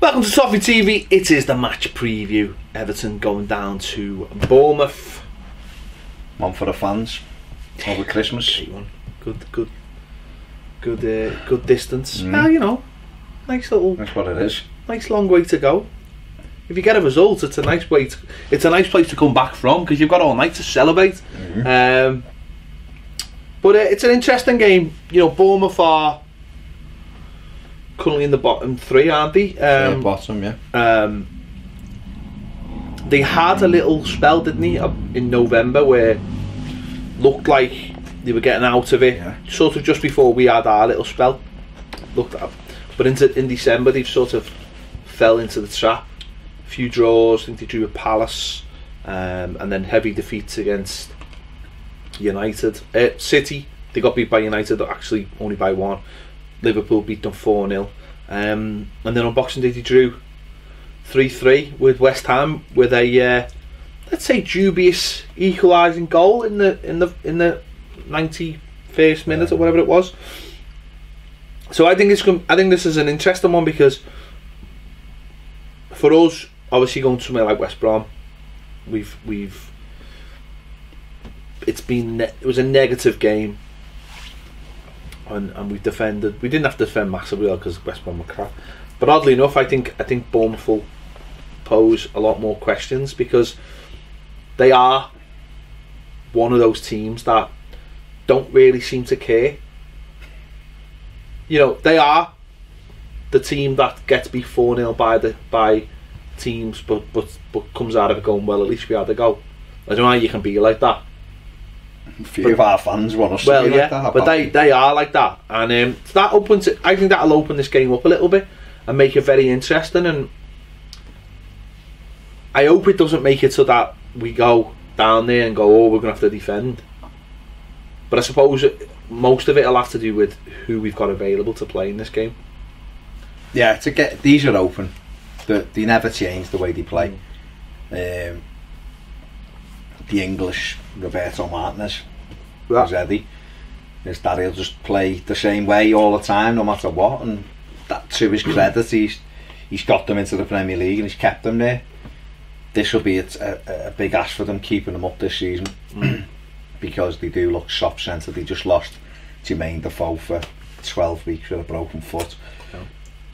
Welcome to Toffee TV. It is the match preview. Everton going down to Bournemouth. One for the fans over Christmas. Great one. Good distance. Mm. Well, you know, nice little. That's what it is. Nice long way to go. If you get a result, it's a nice way. It's a nice place to come back from because you've got all night to celebrate. Mm-hmm. But it's an interesting game. You know, Bournemouth are currently in the bottom three, aren't they? Bottom, yeah. They had a little spell, didn't they, in November where looked like they were getting out of it. Yeah. Sort of just before we had our little spell. But in December they've sort of fell into the trap. A few draws. I think they drew at Palace, and then heavy defeats against United. City, they got beat by United, actually only by one. Liverpool beat them 4-0, and then on Boxing Day they drew 3-3 with West Ham with a let's say dubious equalising goal in the 91st minute or whatever it was. So I think this is an interesting one because for us, obviously going somewhere like West Brom, it was a negative game. And we've defended. We didn't have to defend massively well because West Brom were crap. But oddly enough, I think Bournemouth will pose a lot more questions because they are one of those teams that don't really seem to care. You know, they are the team that gets beat 4-0 by teams, but comes out of it going, well, at least we had a go. I don't know how you can be like that. A few of our fans want us well, to be yeah, like that. But they are like that, and that opens it. I think that'll open this game up a little bit and make it very interesting. And I hope it doesn't make it so that we go down there and go, oh, we're gonna have to defend. But I suppose most of it will have to do with who we've got available to play in this game. Yeah, these are open. They never change the way they play. The English Roberto Martinez, Yeah. Eddie, is that he'll just play the same way all the time, no matter what. And that, to his credit, he's got them into the Premier League and he's kept them there. This will be a big ask for them keeping them up this season because they do look soft-centred. They just lost Jermaine Defoe for 12 weeks with a broken foot. Yeah.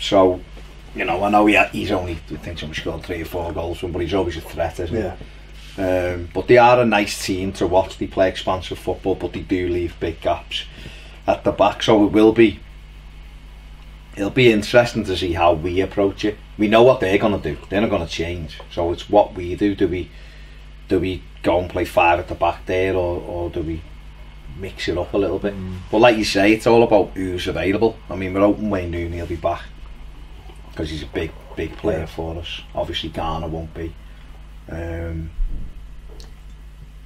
So, you know, I know he's only, I think somebody scored 3 or 4 goals from, but he's always a threat, isn't he? But they are a nice team to watch. They play expansive football, but they do leave big gaps at the back. So it'll be interesting to see how we approach it. We know what they're going to do. They're not going to change. So it's what we do. Do we go and play 5 at the back there, or do we mix it up a little bit? But like you say, it's all about who's available. I mean, we're hoping Wayne Rooney will be back because he's a big player for us. Obviously Garner won't be.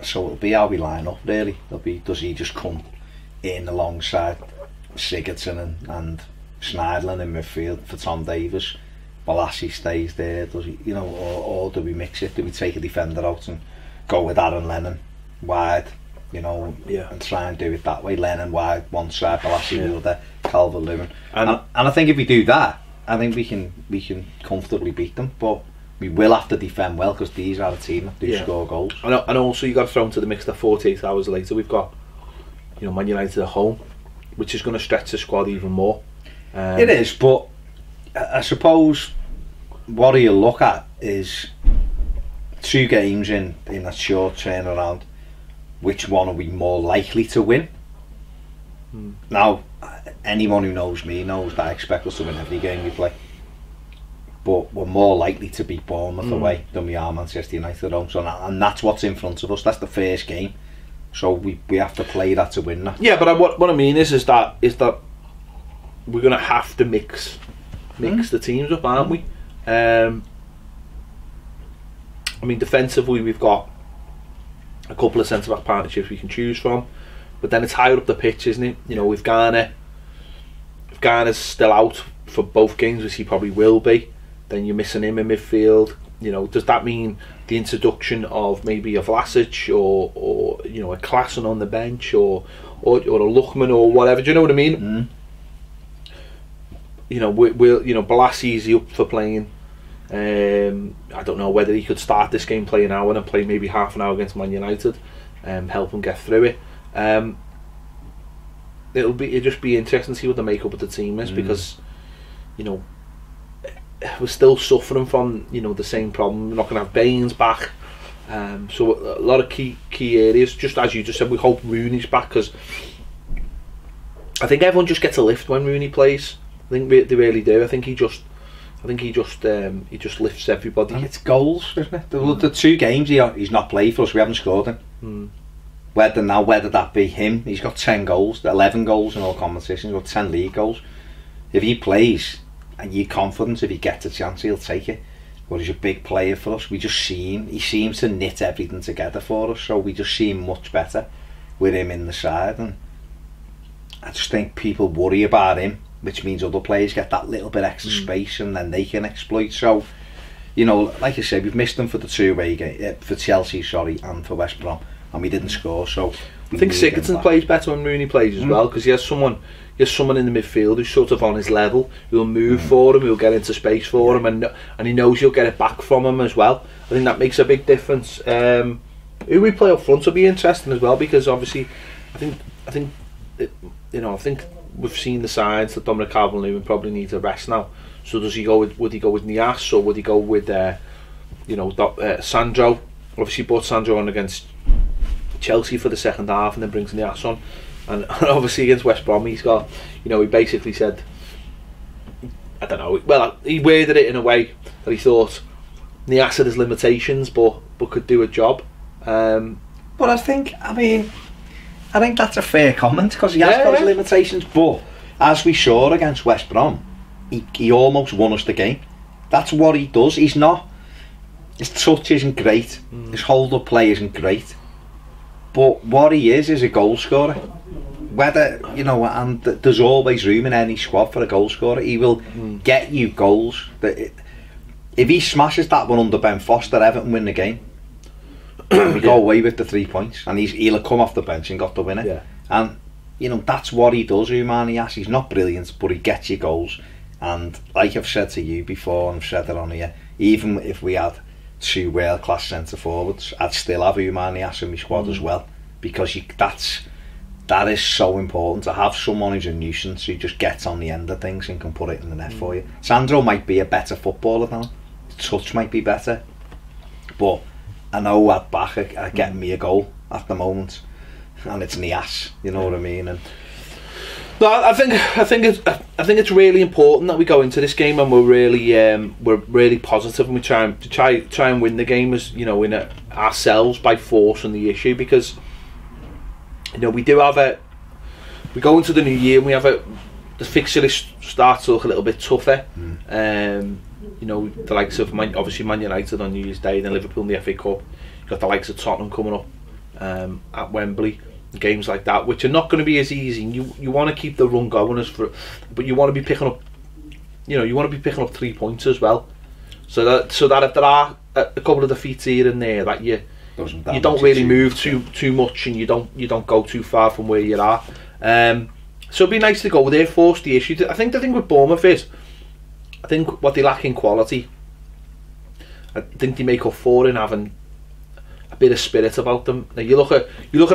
So it'll be how we line up really. Does he just come in alongside Sigurdsson and Schneiderlin in midfield for Tom Davies? Balassi stays there, does he, you know, or do we mix it? Do we take a defender out and go with Aaron Lennon wide, you know, and try and do it that way? Lennon wide one side, Balassi the other, Calvert-Lewin. And I think if we do that, I think we can comfortably beat them, but we will have to defend well because these are a team that do score goals. And also you got to throw into the mix that 48 hours later we've got, you know, Man United at home, which is going to stretch the squad even more. It is, but I suppose what do you look at is 2 games in that short turnaround. Which one are we more likely to win? Now, anyone who knows me knows that I expect us to win every game we play. But we're more likely to beat Bournemouth away than we are Manchester United at home. So and that's what's in front of us. That's the first game. So we have to play that to win that. Yeah, but what I mean is that we're going to have to mix the teams up, aren't we? I mean, defensively we've got a couple of centre-back partnerships we can choose from, but then it's higher up the pitch, isn't it? You know, if Garner's still out for both games, which he probably will be, then you're missing him in midfield. You know, does that mean the introduction of maybe a Vlasic or you know, a Klassen on the bench or a Luckman or whatever? Do you know what I mean? You know, we'll you know, Balassi is up for playing I don't know whether he could start this game, play an hour and play maybe half an hour against Man United, help him get through it. It'll just be interesting to see what the makeup of the team is, because you know, we're still suffering from, you know, the same problem. We're not going to have Baines back, so a lot of key areas. Just as you just said, we hope Rooney's back, because I think everyone just gets a lift when Rooney plays. I think they really do. I think he just lifts everybody. And it's goals, isn't it? The 2 games he's not played for us, we haven't scored him. Whether that be him, he's got 10 goals, 11 goals in all competitions, got 10 league goals. If he plays, and you're confident if he gets a chance, he'll take it. But he's a big player for us. We just see him. He seems to knit everything together for us, so we just see him much better with him in the side. And I just think people worry about him, which means other players get that little bit extra space and then they can exploit. So, you know, like I said, we've missed them for the 2-way game, for Chelsea, and for West Brom, and we didn't score. So I think Sigurdsson plays better when Rooney plays as well, because he has someone in the midfield who's sort of on his level, who'll move for him, who'll get into space for him, and he knows you'll get it back from him as well. I think that makes a big difference. Who we play up front will be interesting as well, because obviously I think we've seen the signs that Dominic Calvert-Lewin probably needs a rest now. So would he go with Nias, or would he go with Sandro? Obviously brought Sandro on against Chelsea for the second half and then brings Nias on, and obviously against West Brom he basically said, I don't know, well, he worded it in a way that he thought Nias had his limitations but could do a job. But I think that's a fair comment, because he has got his limitations, but as we saw against West Brom, he almost won us the game. That's what he does. He's not, his touch isn't great, his hold up play isn't great, but what he is a goal scorer. Whether, you know, and there's always room in any squad for a goal scorer. He will get you goals. If he smashes that one under Ben Foster, Everton win the game. We go away with the 3 points, and he'll have come off the bench and got the winner. Yeah. And you know, that's what he does, Umanias. He's not brilliant, but he gets you goals. And like I've said to you before, and I've said it on here, even if we had 2 world-class centre forwards, I'd still have Umanias in my squad as well, because that is so important, to have someone who's a nuisance, who just gets on the end of things and can put it in the net for you. Sandro might be a better footballer than him, his touch might be better, but I know at back I get me a goal at the moment, and it's Nias, you know what I mean. And no, I think it's really important that we go into this game and we're really positive, and we try and win the game, as you know, ourselves by force on the issue, because you know we go into the new year and we have the fixture list starts to look a little bit tougher. You know, the likes of obviously Man United on New Year's Day, then Liverpool in the FA Cup. You've got the likes of Tottenham coming up at Wembley. Games like that, which are not going to be as easy. You want to keep the run going but you want to be picking up, you know, you want to be picking up 3 points as well. So that if there are a couple of defeats here and there, that you don't really move too much, and you don't go too far from where you are. So it'd be nice to go there, force the issue. I think the thing with Bournemouth is, I think what they lack in quality, I think they make up for in having a bit of spirit about them. Now you look at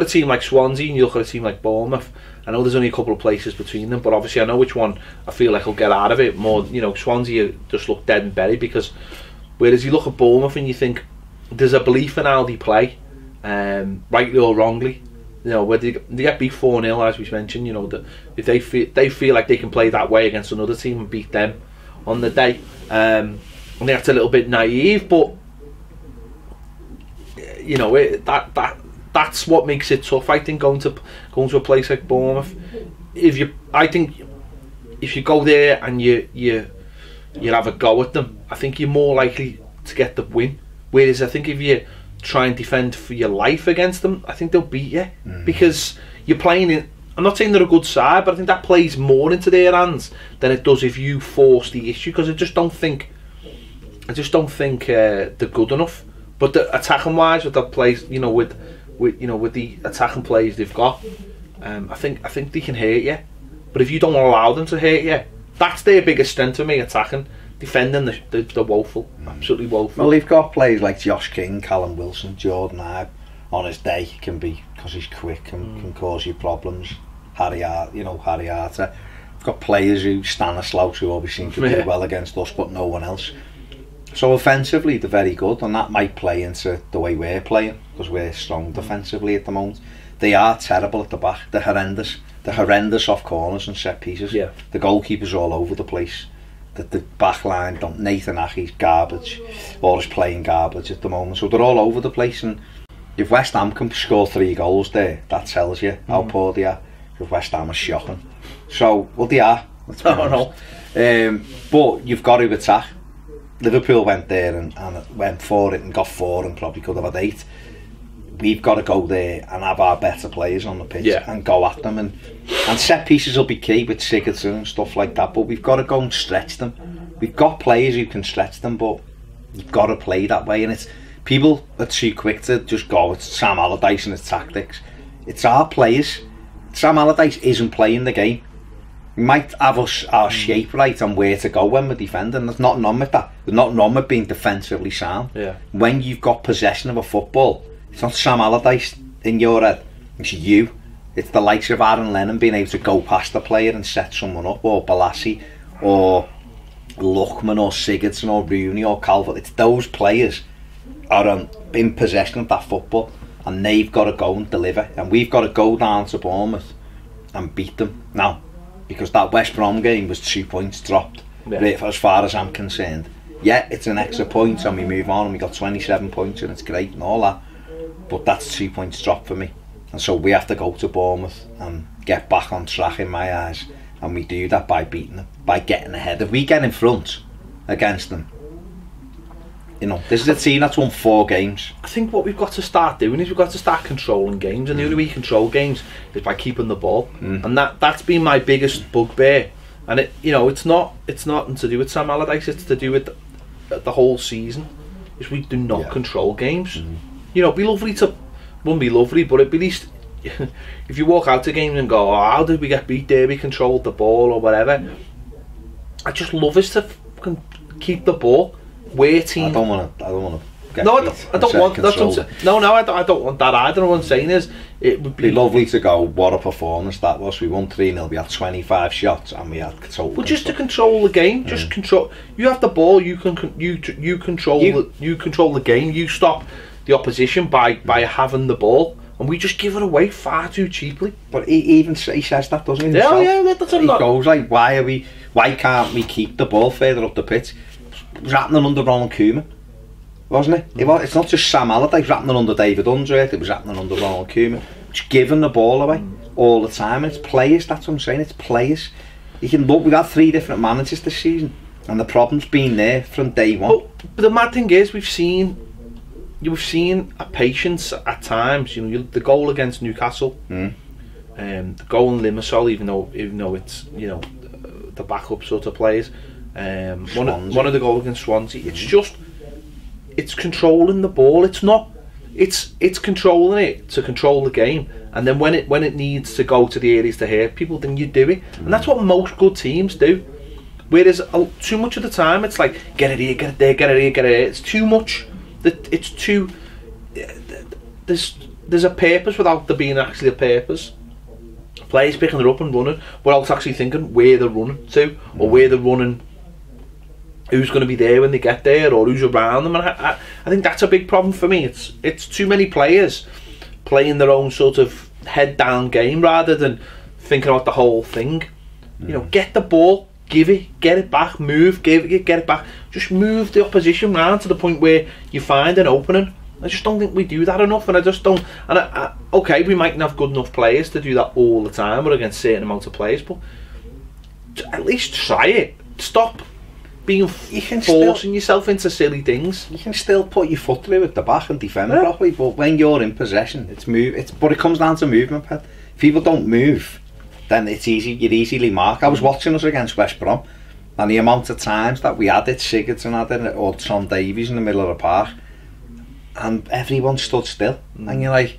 a team like Swansea and you look at a team like Bournemouth. I know there's only a couple of places between them, but obviously I know which one I feel like will get out of it more. You know, Swansea just look dead and buried, because whereas you look at Bournemouth and you think there's a belief in how they play, rightly or wrongly. You know, where they get beat 4-0, as we mentioned, you know, that if they feel like they can play that way against another team and beat them on the day, and that's a little bit naive, but you know, that's what makes it tough. I think going to a place like Bournemouth, I think if you go there and you have a go at them, I think you're more likely to get the win. Whereas I think if you try and defend for your life against them, I think they'll beat you, because you're playing in. I'm not saying they're a good side, but I think that plays more into their hands than it does if you force the issue, because I just don't think they're good enough. But the attacking wise, with that plays, you know, with the attacking players they've got, I think they can hurt you. But if you don't allow them to hurt you, that's their biggest strength for me, attacking. defending, they're woeful, absolutely woeful. Well, they've got players like Josh King, Callum Wilson, Jordan Ibe. On his day, can be, because he's quick, can cause you problems. Harry Arter. We've got players who Stanislaus, who always seem to do well against us, but no one else. So offensively, they're very good, and that might play into the way we're playing, because we're strong defensively at the moment. They are terrible at the back. They're horrendous. They're horrendous off corners and set pieces. Yeah. The goalkeeper's all over the place. The back line, Nathan Ache's garbage, or is playing garbage at the moment. So they're all over the place, and if West Ham can score 3 goals there, that tells you how poor they are. If West Ham are shocking. So, well, they are. Let's be honest. But you've got to attack. Liverpool went there and went for it and got 4 and probably could have had 8. We've got to go there and have our better players on the pitch and go at them. And set pieces will be key with Sigurdsson and stuff like that. But we've got to go and stretch them. We've got players who can stretch them, but you've got to play that way. And it's people are too quick to just go, it's Sam Allardyce and his tactics. It's our players. Sam Allardyce isn't playing the game. We might have our shape right and where to go when we're defending. There's nothing wrong with that. There's nothing wrong with being defensively sound. Yeah. When you've got possession of a football, it's not Sam Allardyce in your head. It's you. It's the likes of Aaron Lennon being able to go past the player and set someone up, or Balassi, or Lookman, or Sigurdsson, or Rooney, or Calvert. It's those players are in possession of that football, and they've got to go and deliver, and we've got to go down to Bournemouth and beat them now, because that West Brom game was 2 points dropped. As far as I'm concerned, it's an extra point and we move on and we got 27 points and it's great and all that, but that's 2 points dropped for me, and so we have to go to Bournemouth and get back on track in my eyes, and we do that by beating them, by getting ahead. If we get in front against them, you know, this is a team that's won 4 games. I think what we've got to start doing is we've got to start controlling games, and the only way you control games is by keeping the ball. And that's been my biggest bugbear. And it's nothing to do with Sam Allardyce. It's to do with the whole season. Is we do not control games. It'd be lovely to, wouldn't be lovely, but at least if you walk out to games and go, oh, how did we get beat there? We controlled the ball or whatever. I just love us to keep the ball. We're team. I don't want to. No, I don't want. That's what I'm saying. No, I don't want that either. What I'm saying is, it would be lovely to go. What a performance that was! We won 3-0. We had 25 shots, and we had total. But just to control the game, just control. You have the ball. You control the game. You stop the opposition by having the ball, and we just give it away far too cheaply. But he says that, doesn't he? That's he goes like, why can't we keep the ball further up the pitch? It was happening under Ronald Koeman, wasn't it? It's not just Sam Allardyce. It was happening under David Undred. It was happening under Ronald Koeman. Just giving the ball away all the time. And it's players. That's what I'm saying. It's players. You can look. We've had 3 different managers this season, and the problem's been there from day one. But the mad thing is, we've seen a patience at times. The goal against Newcastle, the goal in Limassol, even though it's the backup sort of players. One of the goals against Swansea. It's controlling the ball. It's controlling it to control the game, and then when it needs to go to the areas to hurt people, then you do it, and that's what most good teams do. Whereas too much of the time it's like, get it here, get it there, get it here, get it here. It's too much. It's too. There's a purpose without there being actually a purpose. Players picking it up and running without actually thinking where they're running to, or where they're running, who's going to be there when they get there, or who's around them. And I think that's a big problem for me. It's too many players playing their own sort of head down game rather than thinking about the whole thing. Get the ball, give it, get it back, move, get it back. Just move the opposition round to the point where you find an opening. I just don't think we do that enough, and I just don't. And okay, we mightn't have good enough players to do that all the time, or against certain amounts of players, but at least try it. Stop being forcing yourself into silly things. You can still put your foot through at the back and defend properly, but when you're in possession, but it comes down to movement, Pat. If people don't move, then it's easy. You're easily marked. I was watching us against West Brom, and the amount of times that we had it, Sigurdsson had it, or Tom Davies in the middle of the park, and everyone stood still, and you're like,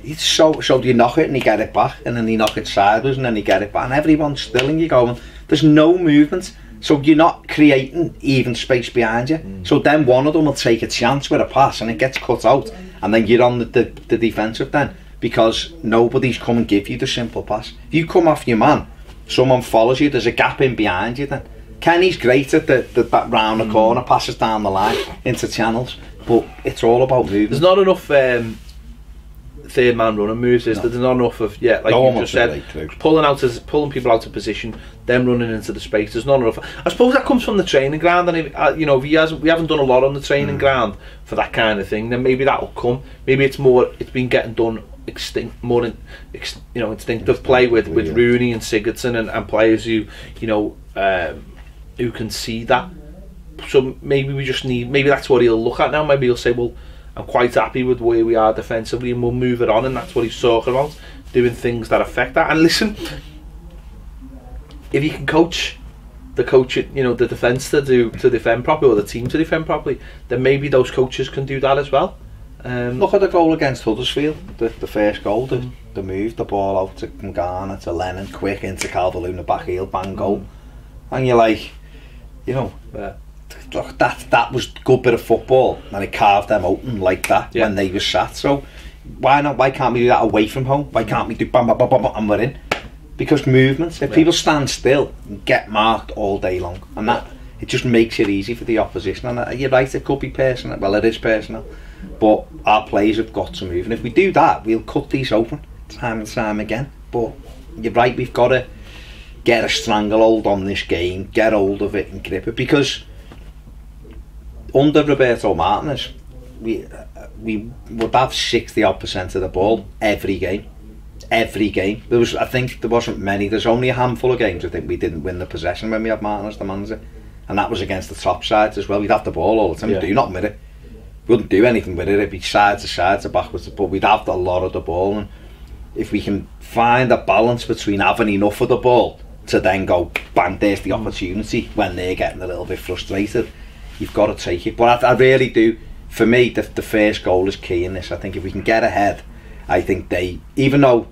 it's so you knock it and you get it back, and then you knock it sideways and then you get it back, and everyone's still, and you're going, there's no movement. So you're not creating even space behind you. So then one of them will take a chance with a pass and it gets cut out, and then you're on the defensive then, because nobody's come and give you the simple pass. If you come off your man, someone follows you, there's a gap in behind you then. Kenny's great at that round the corner, passes down the line into channels, but it's all about moving. There's not enough third man running moves, is there? There's not enough of, like you just said, pulling people out of position, them running into the space. There's not enough. I suppose that comes from the training ground, and if, we haven't done a lot on the training ground for that kind of thing, then maybe that'll come. Maybe it's been getting done instinctive play with Rooney and Sigurdsson and players who can see that. So maybe that's what he'll look at now. Maybe he'll say, well, I'm quite happy with where we are defensively, and we'll move it on. And that's what he's talking about, doing things that affect that. And listen, if you can coach the defence to defend properly, or the team to defend properly, then maybe those coaches can do that as well. Look at the goal against Huddersfield, the first goal, the move, the ball out to Garner, to Lennon, quick into Calvert-Lewin, the back heel, bang, goal. And you're like, look, that was a good bit of football, and it carved them open like that when they were sat. So why can't we do that away from home? Why can't we do bam, bam, bam, bam, and we're in? Because movements, if people stand still and get marked all day long, and that, it just makes it easy for the opposition. And you're right, it could be personal. Well, it is personal, but our players have got to move, and if we do that, we'll cut these open time and time again. But you're right, we've got to get a stranglehold on this game, get hold of it and grip it, because under Roberto Martinez, we would have 60% of the ball every game. I think there wasn't many. There's only a handful of games I think we didn't win the possession when we had Martinez the manager, and that was against the top sides as well. We'd have the ball all the time. We'd do nothing with it. We wouldn't do anything with it. It'd be side to side to backwards, but we'd have a lot of the ball. And if we can find a balance between having enough of the ball to then go bang, there's the opportunity when they're getting a little bit frustrated, you've got to take it. But I really do. For me, the first goal is key in this. I think if we can get ahead, I think even though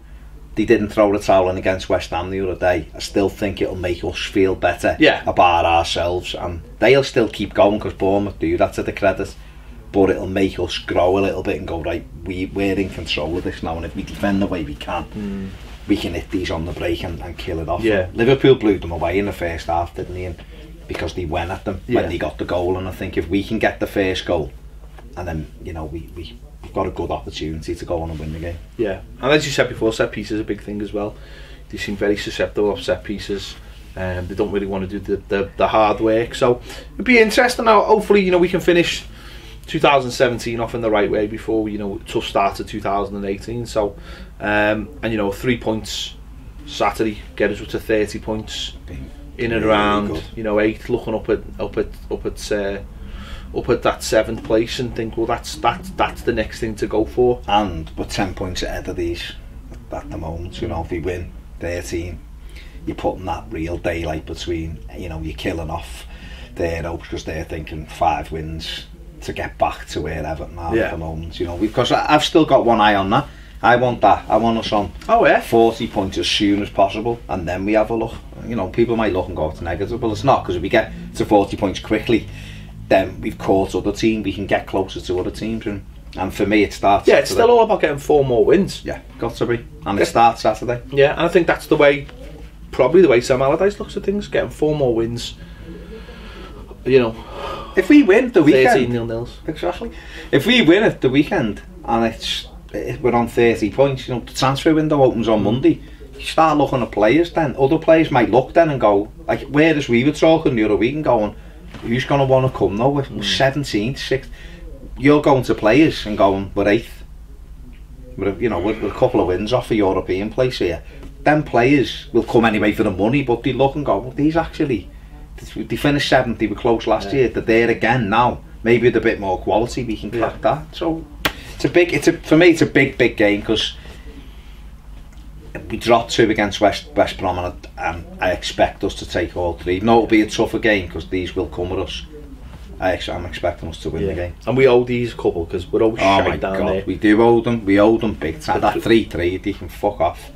they didn't throw the towel in against West Ham the other day, I still think it'll make us feel better about ourselves, and they'll still keep going because Bournemouth do that to the credit, but it'll make us grow a little bit and go, right, we're in control of this now, and if we defend the way we can, we can hit these on the break and kill it off. Liverpool blew them away in the first half, didn't they? And because they went at them when they got the goal, and I think if we can get the first goal, and then we've got a good opportunity to go on and win the game. Yeah, and as you said before, set pieces is a big thing as well. They seem very susceptible of set pieces, and they don't really want to do the hard work. So it'd be interesting. Now, hopefully, we can finish 2017 off in the right way before tough start to 2018. So and 3 points Saturday get us up to 30 points in and around 8, looking up at that 7th place, and think, well, that's the next thing to go for. And we're 10 points ahead of these at the moment. If we win 13, you're putting that real daylight between. You're killing off their hopes, because they're thinking 5 wins to get back to where Everton are at the moment. Because I've still got one eye on that. I want that. I want us on 40 points as soon as possible, and then we have a look. People might look and go, it's negative, but it's not, because if we get to 40 points quickly, then we've caught other teams. We can get closer to other teams, and for me, it starts. It's still all about getting 4 more wins. Yeah, got to be, and it starts Saturday. Yeah, and I think that's probably the way Sam Allardyce looks at things, getting 4 more wins. If we win the weekend, 13-0. Exactly. If we win at the weekend and we're on 30 points, the transfer window opens on Monday. You start looking at players then. Other players might look then and go, like, whereas we were talking the other week and going, who's going to want to come now? We're 17th, 6th. You're going to players and going, we're 8th. We're a couple of wins off a European place here. Then players will come anyway for the money, but they look and go, well, they finished 7th, they were close last year, they're there again now. Maybe with a bit more quality, we can crack that. So for me, it's a big game, because we dropped 2 against West Brom, and I expect us to take all 3. No, it'll be a tougher game, because these will come at us. I'm expecting us to win the game. And we owe these a couple, because we're always shy down there. We do owe them. We owe them big time. That 3-3, they can fuck off.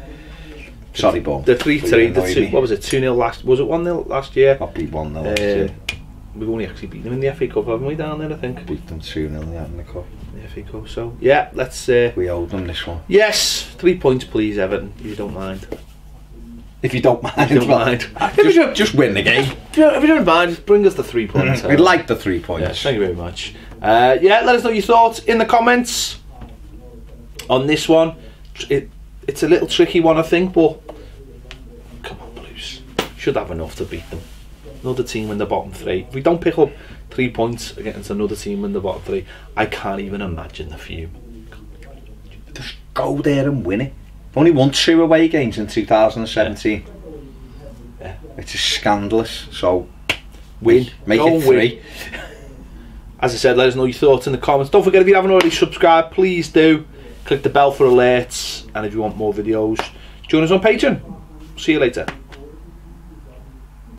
Sorry, Bournemouth. The 3-3, what was it, 2-0 last, was it 1-0 last year? Probably 1-0 last year. We've only actually beaten them in the FA Cup, haven't we, down there, I think? Beat them 2-0 in the Cup. The FA Cup, so, yeah, let's... we owed them this one. Yes, 3 points please, Everton, if you don't mind. If you don't mind. If you don't mind. Just win the game. If you don't mind, bring us the 3 points. We'd like the 3 points. Yes, thank you very much. Yeah, let us know your thoughts in the comments on this one. It's a little tricky one, I think, but come on, Blues. Should have enough to beat them. Another team in the bottom 3. If we don't pick up 3 points against another team in the bottom 3, I can't even imagine the fume. Just go there and win it. Only won 2 away games in 2017. Yeah. It's scandalous. So win. Make go it 3. Win. As I said, let us know your thoughts in the comments. Don't forget, if you haven't already subscribed, please do. Click the bell for alerts. And if you want more videos, join us on Patreon. See you later.